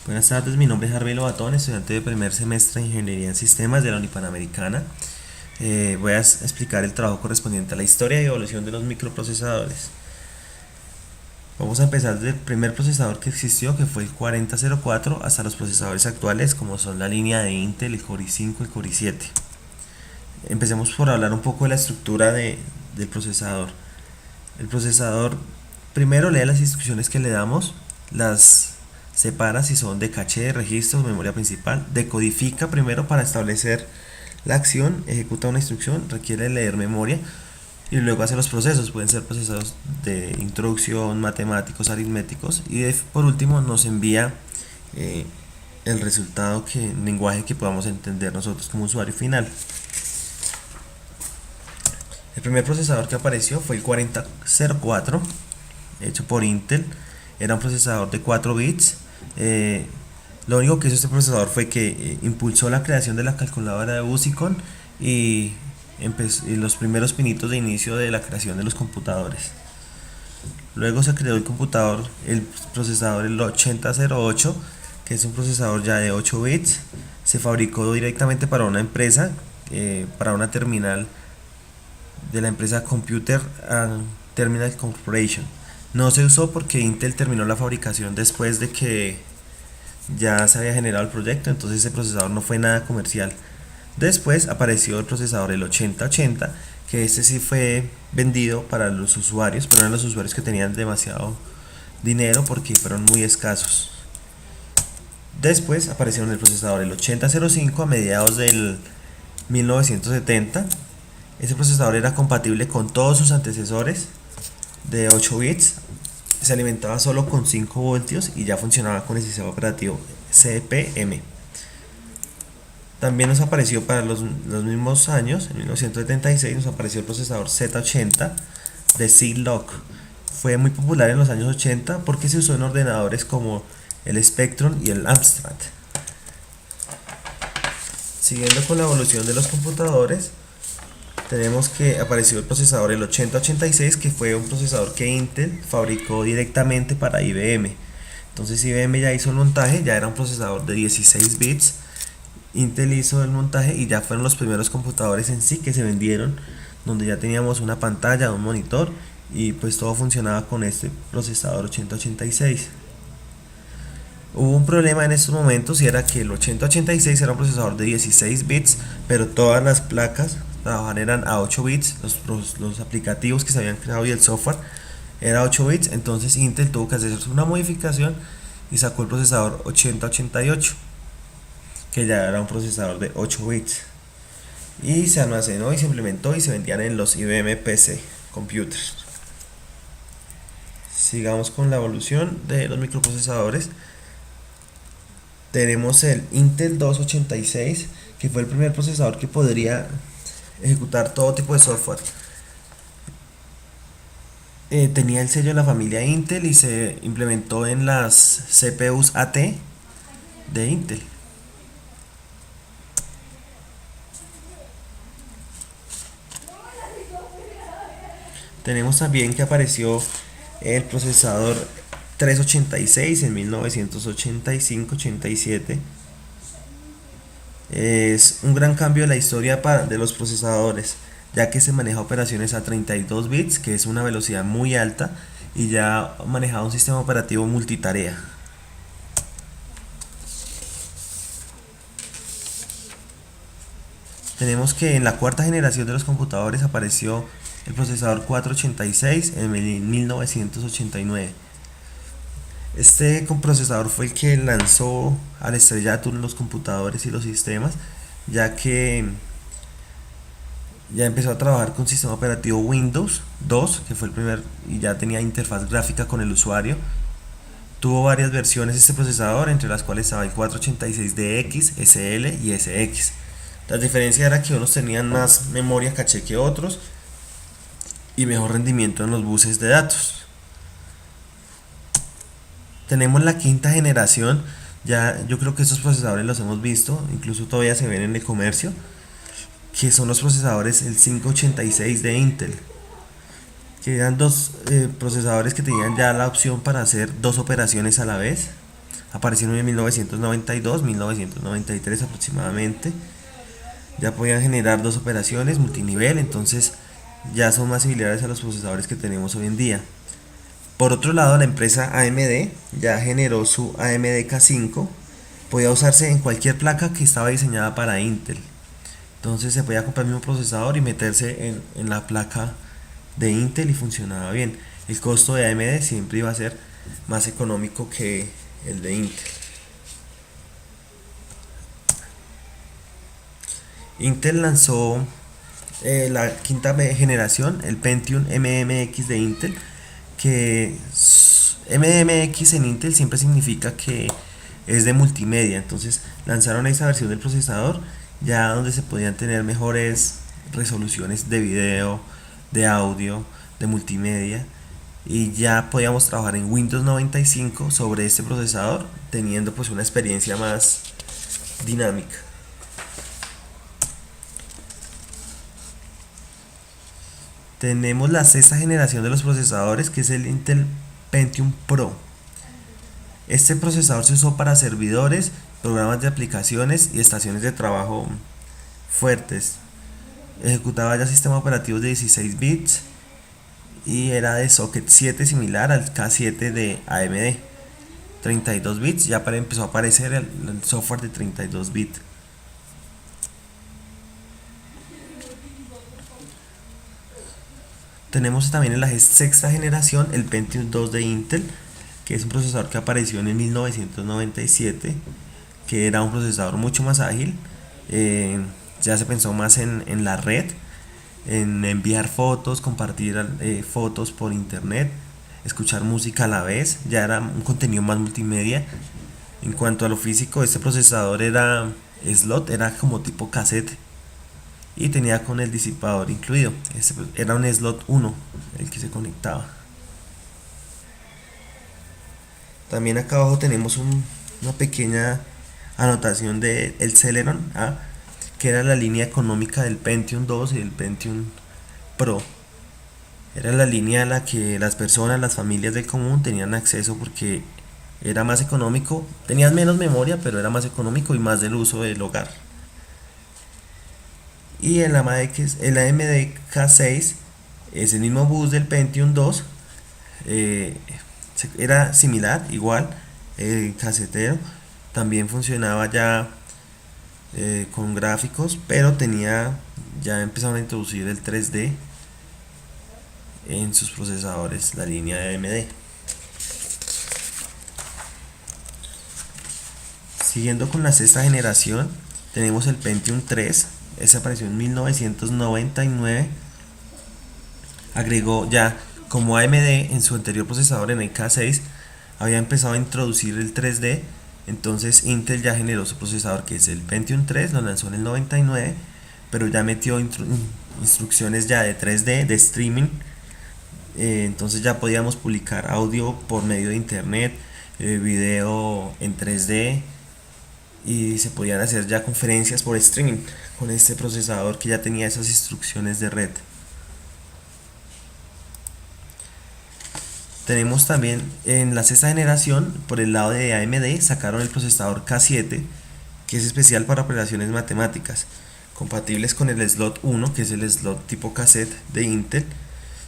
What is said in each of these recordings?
Buenas tardes, mi nombre es Harvey Lobatón, estudiante de primer semestre de Ingeniería en Sistemas de la Unipanamericana. Voy a explicar el trabajo correspondiente a la historia y evolución de los microprocesadores. Vamos a empezar desde el primer procesador que existió, que fue el 4004, hasta los procesadores actuales, como son la línea de Intel, el Core i5, el Core i7. Empecemos por hablar un poco de la estructura del procesador. El procesador primero lee las instrucciones que le damos, las separa si son de caché, registros, memoria principal, decodifica primero para establecer la acción, ejecuta una instrucción, requiere leer memoria y luego hace los procesos, pueden ser procesos de introducción, matemáticos, aritméticos y por último nos envía eh, el resultado en lenguaje que podamos entender nosotros como usuario final. El primer procesador que apareció fue el 4004, hecho por Intel. Era un procesador de 4 bits. Lo único que hizo este procesador fue que impulsó la creación de la calculadora de Busicon y, y los primeros pinitos de inicio de la creación de los computadores. Luego se creó el procesador el 8008, que es un procesador ya de 8 bits. Se fabricó directamente para una empresa, para una terminal de la empresa Computer and Terminal Corporation. No se usó porque Intel terminó la fabricación después de que ya se había generado el proyecto, entonces ese procesador no fue nada comercial. Después apareció el procesador el 8080, que este sí fue vendido para los usuarios, pero eran los usuarios que tenían demasiado dinero porque fueron muy escasos. Después aparecieron el procesador el 8005 a mediados del 1970. Ese procesador era compatible con todos sus antecesores de 8 bits, se alimentaba solo con 5 voltios y ya funcionaba con el sistema operativo CPM. También nos apareció para los mismos años, en 1976, nos apareció el procesador Z80 de Zilog. Fue muy popular en los años 80 porque se usó en ordenadores como el Spectrum y el Amstrad. Siguiendo con la evolución de los computadores, tenemos que apareció el procesador el 8086, que fue un procesador que Intel fabricó directamente para IBM. Entonces IBM ya hizo el montaje, ya era un procesador de 16 bits. Intel hizo el montaje y ya fueron los primeros computadores en sí que se vendieron, donde ya teníamos una pantalla, un monitor y pues todo funcionaba con este procesador 8086. Hubo un problema en estos momentos y era que el 8086 era un procesador de 16 bits, pero todas las placas trabajaban eran a 8 bits, los aplicativos que se habían creado y el software era 8 bits, entonces Intel tuvo que hacer una modificación y sacó el procesador 8088, que ya era un procesador de 8 bits. Y se almacenó y se implementó y se vendían en los IBM PC computers. Sigamos con la evolución de los microprocesadores. Tenemos el Intel 286, que fue el primer procesador que podría ejecutar todo tipo de software. Tenía el sello de la familia Intel y se implementó en las CPUs AT de Intel. Tenemos también que apareció el procesador 386 en 1985-87. Es un gran cambio en la historia de los procesadores, ya que se maneja operaciones a 32 bits, que es una velocidad muy alta, y ya manejaba un sistema operativo multitarea. Tenemos que en la cuarta generación de los computadores apareció el procesador 486 en 1989. Este procesador fue el que lanzó al estrellato los computadores y los sistemas, ya que ya empezó a trabajar con sistema operativo Windows 2, que fue el primer, y ya tenía interfaz gráfica con el usuario. Tuvo varias versiones este procesador, entre las cuales estaba el 486DX, SL y SX. La diferencia era que unos tenían más memoria caché que otros y mejor rendimiento en los buses de datos. Tenemos la quinta generación, ya yo creo que estos procesadores los hemos visto, incluso todavía se ven en el comercio, que son los procesadores el 586 de Intel, que eran dos procesadores que tenían ya la opción para hacer dos operaciones a la vez, aparecieron en 1992, 1993 aproximadamente. Ya podían generar dos operaciones multinivel, entonces ya son más similares a los procesadores que tenemos hoy en día. Por otro lado, la empresa AMD ya generó su AMD K5, podía usarse en cualquier placa que estaba diseñada para Intel. Entonces se podía comprar el mismo procesador y meterse en la placa de Intel y funcionaba bien. El costo de AMD siempre iba a ser más económico que el de Intel. Intel lanzó la quinta generación, el Pentium MMX de Intel, que MMX en Intel siempre significa que es de multimedia. Entonces lanzaron esa versión del procesador ya donde se podían tener mejores resoluciones de video, de audio, de multimedia, y ya podíamos trabajar en Windows 95 sobre este procesador teniendo pues una experiencia más dinámica. Tenemos la sexta generación de los procesadores, que es el Intel Pentium Pro. Este procesador se usó para servidores, programas de aplicaciones y estaciones de trabajo fuertes. Ejecutaba ya sistemas operativos de 16 bits y era de socket 7, similar al K7 de AMD. 32 bits, ya empezó a aparecer el software de 32 bits. Tenemos también en la sexta generación el Pentium 2 de Intel, que es un procesador que apareció en el 1997, que era un procesador mucho más ágil. Ya se pensó más en la red, en enviar fotos, compartir fotos por internet, escuchar música a la vez, ya era un contenido más multimedia. En cuanto a lo físico, este procesador era slot, era como tipo cassette y tenía con el disipador incluido. Este era un slot 1 el que se conectaba. También acá abajo tenemos una pequeña anotación de el Celeron A, que era la línea económica del Pentium 2 y del Pentium Pro. Era la línea a la que las personas, las familias del común tenían acceso porque era más económico, tenían menos memoria, pero era más económico y más del uso del hogar. Y el AMD K6 es el mismo bus del Pentium 2, era similar, igual, casetero, también funcionaba ya con gráficos, pero ya empezaron a introducir el 3D en sus procesadores, la línea de AMD. Siguiendo con la sexta generación, tenemos el Pentium 3. Ese apareció en 1999. Agregó ya, como AMD en su anterior procesador, en el K6, había empezado a introducir el 3D. Entonces Intel ya generó su procesador, que es el Pentium 3, lo lanzó en el 99, pero ya metió instrucciones ya de 3D, de streaming. Entonces ya podíamos publicar audio por medio de internet, video en 3D, y se podían hacer ya conferencias por streaming con este procesador que ya tenía esas instrucciones de red. Tenemos también en la sexta generación, por el lado de AMD, sacaron el procesador K7, que es especial para operaciones matemáticas, compatibles con el slot 1, que es el slot tipo cassette de Intel,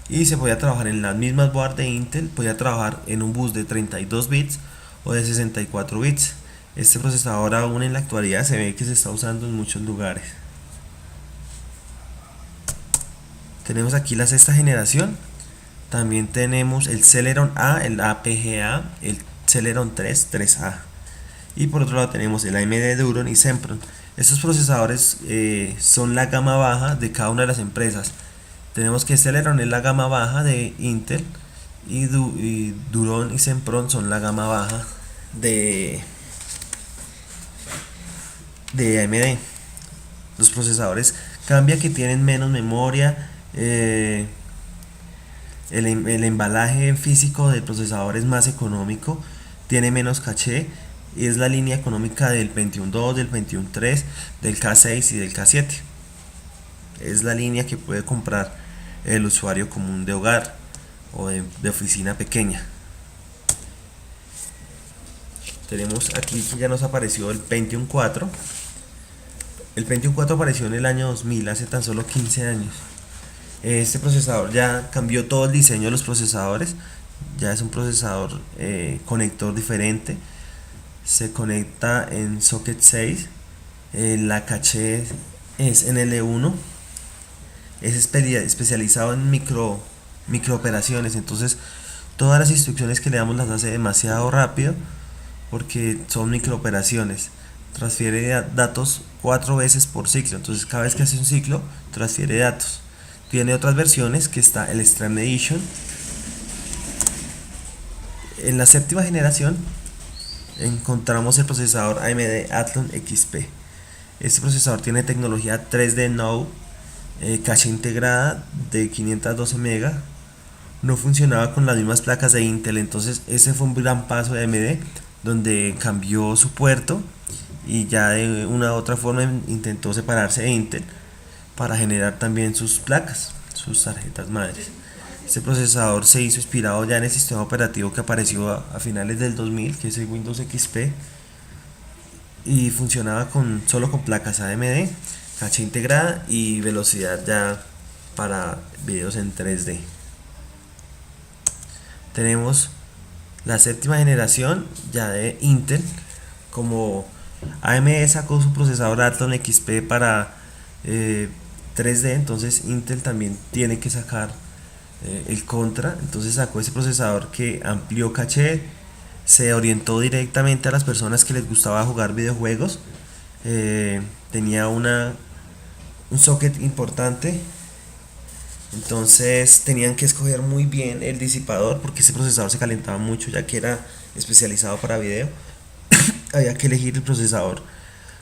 y se podía trabajar en las mismas boards de Intel, podía trabajar en un bus de 32 bits o de 64 bits. Este procesador aún en la actualidad se ve que se está usando en muchos lugares. Tenemos aquí la sexta generación. También tenemos el Celeron A, el APGA, el Celeron 3, 3A. Y por otro lado tenemos el AMD Duron y Sempron. Estos procesadores son la gama baja de cada una de las empresas. Tenemos que Celeron es la gama baja de Intel y Duron y Sempron son la gama baja de AMD. Los procesadores cambia que tienen menos memoria, el embalaje físico del procesador es más económico, tiene menos caché y es la línea económica del Pentium 2, del Pentium 3, del K6 y del K7. Es la línea que puede comprar el usuario común de hogar o de oficina pequeña. tenemos aquí que ya nos apareció el Pentium 4. El Pentium 4 apareció en el año 2000, hace tan solo 15 años. Este procesador ya cambió todo el diseño de los procesadores, ya es un procesador conector diferente, se conecta en socket 6, la caché es en L1, es especializado en microoperaciones, entonces todas las instrucciones que le damos las hace demasiado rápido porque son microoperaciones. Transfiere datos 4 veces por ciclo, entonces cada vez que hace un ciclo transfiere datos. Tiene otras versiones que está el Extreme Edition. En la séptima generación encontramos el procesador AMD Athlon XP. Este procesador tiene tecnología 3D Node, caché integrada de 512 MB. No funcionaba con las mismas placas de Intel, entonces ese fue un gran paso de AMD, donde cambió su puerto y ya de una u otra forma intentó separarse de Intel para generar también sus placas, sus tarjetas madres. Este procesador se hizo inspirado ya en el sistema operativo que apareció a finales del 2000, que es el Windows XP, y funcionaba solo con placas AMD, caché integrada y velocidad ya para videos en 3D. Tenemos la séptima generación ya de Intel. Como AMD sacó su procesador Athlon XP para 3D, entonces Intel también tiene que sacar el contra, entonces sacó ese procesador que amplió caché, se orientó directamente a las personas que les gustaba jugar videojuegos, tenía un socket importante, entonces tenían que escoger muy bien el disipador porque ese procesador se calentaba mucho ya que era especializado para video. Había que elegir el procesador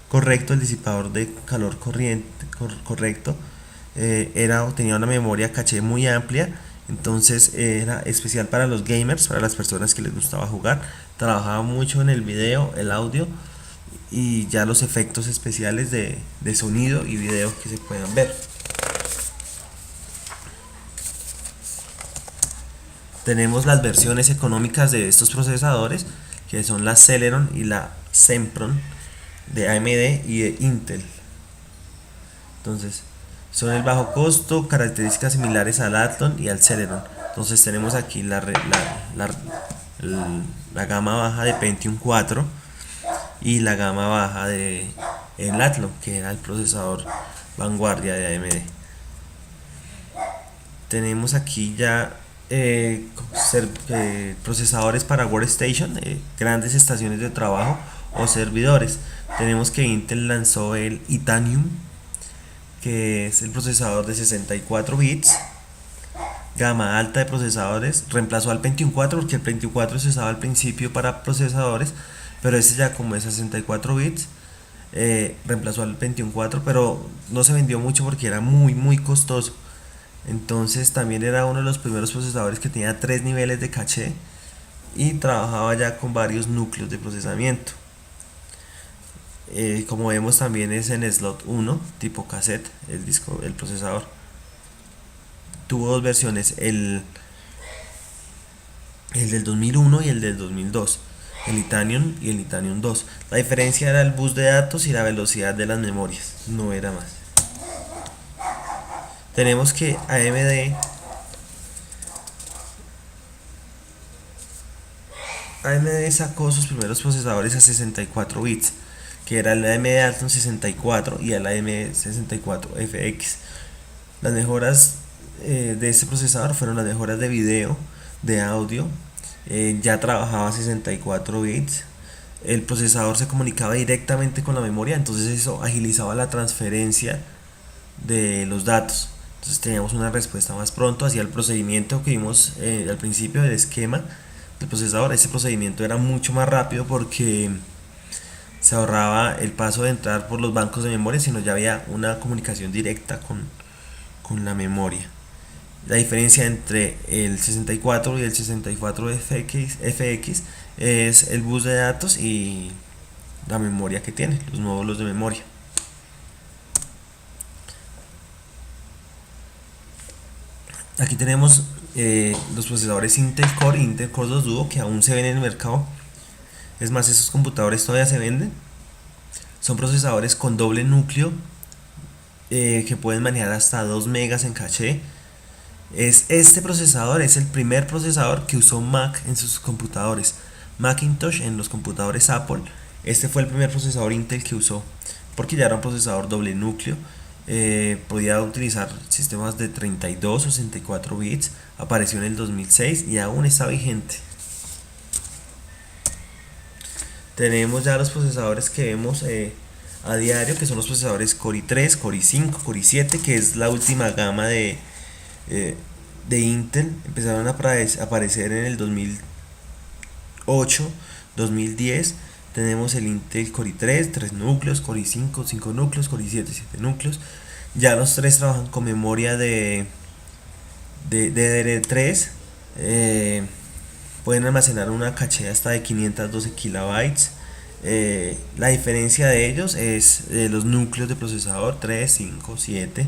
correcto, el disipador de calor correcto. Tenía una memoria caché muy amplia, entonces era especial para los gamers, para las personas que les gustaba jugar. Trabajaba mucho en el video, el audio y ya los efectos especiales de sonido y video que se puedan ver. Tenemos las versiones económicas de estos procesadores, que son la Celeron y la Sempron de AMD y de Intel. Entonces, son el bajo costo, características similares al Athlon y al Celeron. Entonces tenemos aquí la gama baja de Pentium 4 y la gama baja de el Athlon, que era el procesador vanguardia de AMD. Tenemos aquí ya procesadores para workstation, grandes estaciones de trabajo o servidores. Tenemos que Intel lanzó el Itanium, que es el procesador de 64 bits, gama alta de procesadores. Reemplazó al Pentium 4 porque el Pentium 4 se usaba al principio para procesadores, pero este ya como es 64 bits, reemplazó al Pentium 4, pero no se vendió mucho porque era muy costoso. Entonces también era uno de los primeros procesadores que tenía 3 niveles de caché y trabajaba ya con varios núcleos de procesamiento. Como vemos también es en slot 1 tipo cassette el procesador. Tuvo dos versiones, el del 2001 y el del 2002, el Itanium y el Itanium 2. La diferencia era el bus de datos y la velocidad de las memorias, no era más. Tenemos que AMD sacó sus primeros procesadores a 64 bits, que era el AMD Athlon 64 y el AMD 64 FX. Las mejoras de este procesador fueron las mejoras de video, de audio. Ya trabajaba a 64 bits. El procesador se comunicaba directamente con la memoria, entonces eso agilizaba la transferencia de los datos. Entonces teníamos una respuesta más pronto hacia el procedimiento que vimos al principio del esquema del procesador. Ese procedimiento era mucho más rápido porque se ahorraba el paso de entrar por los bancos de memoria, sino ya había una comunicación directa con la memoria. La diferencia entre el 64 y el 64 FX es el bus de datos y la memoria que tiene, los módulos de memoria. Aquí tenemos los procesadores Intel Core y Intel Core 2 Duo que aún se ven en el mercado. Es más, esos computadores todavía se venden. Son procesadores con doble núcleo, que pueden manejar hasta 2 megas en caché. Este procesador es el primer procesador que usó Mac en sus computadores. Macintosh en los computadores Apple. Este fue el primer procesador Intel que usó, porque ya era un procesador doble núcleo. Podía utilizar sistemas de 32 o 64 bits. Apareció en el 2006 y aún está vigente. Tenemos ya los procesadores que vemos a diario, que son los procesadores Core i3, Core i5, Core i7, que es la última gama eh, de Intel. Empezaron a aparecer en el 2008, 2010. Tenemos el Intel Core i3, 3 núcleos, Core i5, 5 núcleos, Core i7, 7 núcleos. Ya los tres trabajan con memoria de DDR3. Pueden almacenar una caché hasta de 512 kilobytes. La diferencia de ellos es los núcleos de procesador 3, 5, 7.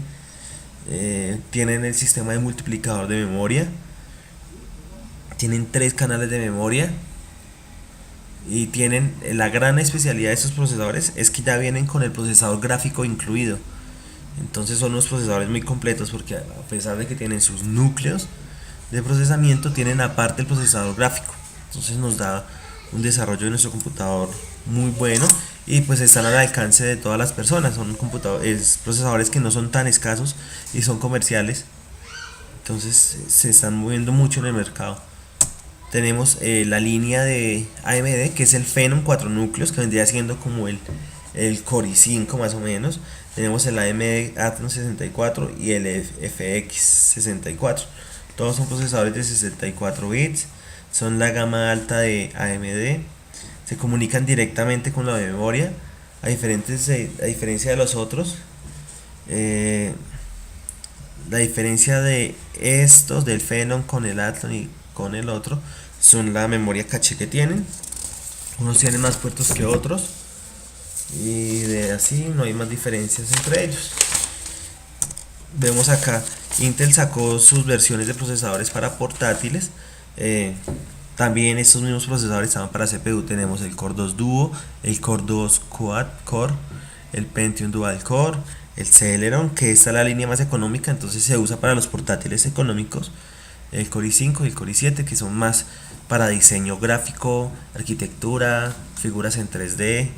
Tienen el sistema de multiplicador de memoria. Tienen 3 canales de memoria. Y tienen la gran especialidad de estos procesadores es que ya vienen con el procesador gráfico incluido. Entonces son unos procesadores muy completos, porque a pesar de que tienen sus núcleos de procesamiento, tienen aparte el procesador gráfico. Entonces nos da un desarrollo de nuestro computador muy bueno, y pues están al alcance de todas las personas. Son procesadores que no son tan escasos y son comerciales. Entonces se están moviendo mucho en el mercado. Tenemos la línea de AMD, que es el Phenom 4 núcleos, que vendría siendo como el Core i5 más o menos. Tenemos el AMD Athlon 64 y el FX 64. Todos son procesadores de 64 bits. Son la gama alta de AMD. Se comunican directamente con la memoria, a diferencia de los otros. La diferencia de estos, del Phenom con el Athlon y con el otro, son la memoria caché que tienen. Unos tienen más puertos que otros, y de así no hay más diferencias entre ellos. Vemos acá, Intel sacó sus versiones de procesadores para portátiles. También estos mismos procesadores estaban para CPU. Tenemos el Core 2 Duo, el Core 2 Quad Core, el Pentium Dual Core, el Celeron, que esta es la línea más económica, entonces se usa para los portátiles económicos. El Core i5 y el Core i7, que son más para diseño gráfico, arquitectura, figuras en 3D,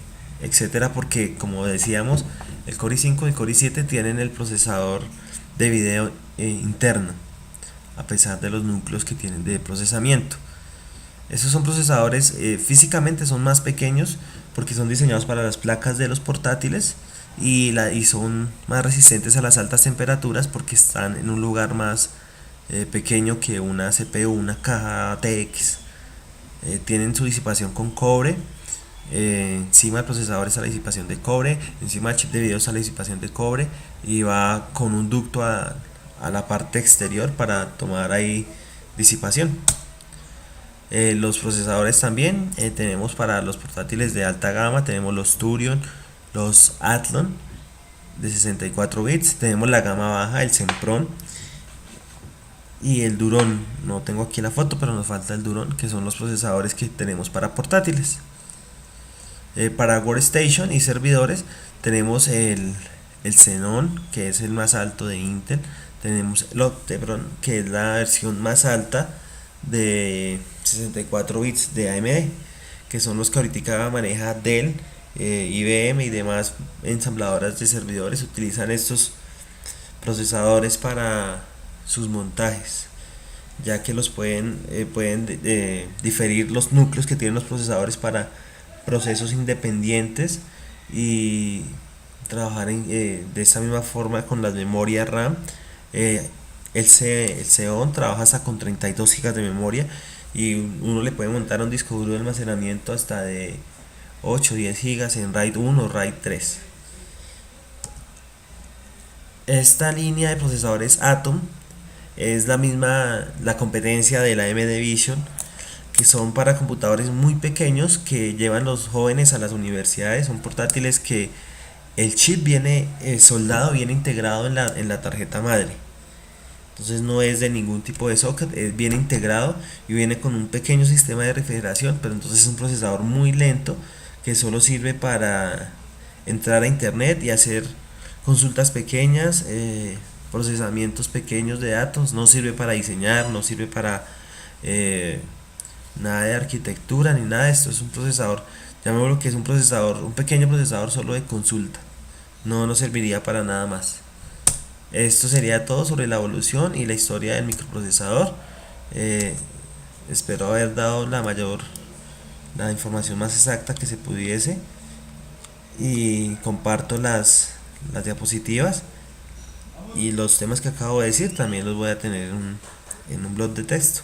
etcétera, porque como decíamos, el Core i5 y el Core i7 tienen el procesador de video interno, a pesar de los núcleos que tienen de procesamiento. Estos son procesadores, físicamente son más pequeños, porque son diseñados para las placas de los portátiles, y son más resistentes a las altas temperaturas, porque están en un lugar más pequeño que una CPU, una caja TX. Tienen su disipación con cobre. Encima del procesador está la disipación de cobre, encima del chip de video está la disipación de cobre, y va con un ducto a la parte exterior para tomar ahí disipación. Los procesadores también tenemos para los portátiles de alta gama. Tenemos los Turion, los Athlon de 64 bits, tenemos la gama baja, el Sempron y el Duron. No tengo aquí la foto, pero nos falta el Duron, que son los procesadores que tenemos para portátiles. Para workstation y servidores tenemos el Xenon, que es el más alto de Intel. Tenemos el Opteron, que es la versión más alta de 64 bits de AMD, que son los que ahorita maneja Dell, IBM y demás ensambladoras de servidores. Utilizan estos procesadores para sus montajes, ya que los pueden diferir los núcleos que tienen los procesadores para procesos independientes, y trabajar de esta misma forma con las memorias RAM. El Xeon trabaja hasta con 32 GB de memoria, y uno le puede montar un disco duro de almacenamiento hasta de 8 o 10 GB en RAID 1 o RAID 3. Esta línea de procesadores Atom es la competencia de la AMD Vision, que son para computadores muy pequeños que llevan los jóvenes a las universidades. Son portátiles que el chip viene soldado, viene integrado en la tarjeta madre. Entonces no es de ningún tipo de socket, viene integrado y viene con un pequeño sistema de refrigeración, pero entonces es un procesador muy lento que solo sirve para entrar a internet y hacer consultas pequeñas, procesamientos pequeños de datos. No sirve para diseñar, no sirve para eh, nada de arquitectura ni nada de esto. Es un procesador, llamémoslo que es un procesador, un pequeño procesador solo de consulta. No nos serviría para nada más. Esto sería todo sobre la evolución y la historia del microprocesador. Eh, Espero haber dado la información más exacta que se pudiese, y comparto las diapositivas y los temas que acabo de decir también los voy a tener en un blog de texto.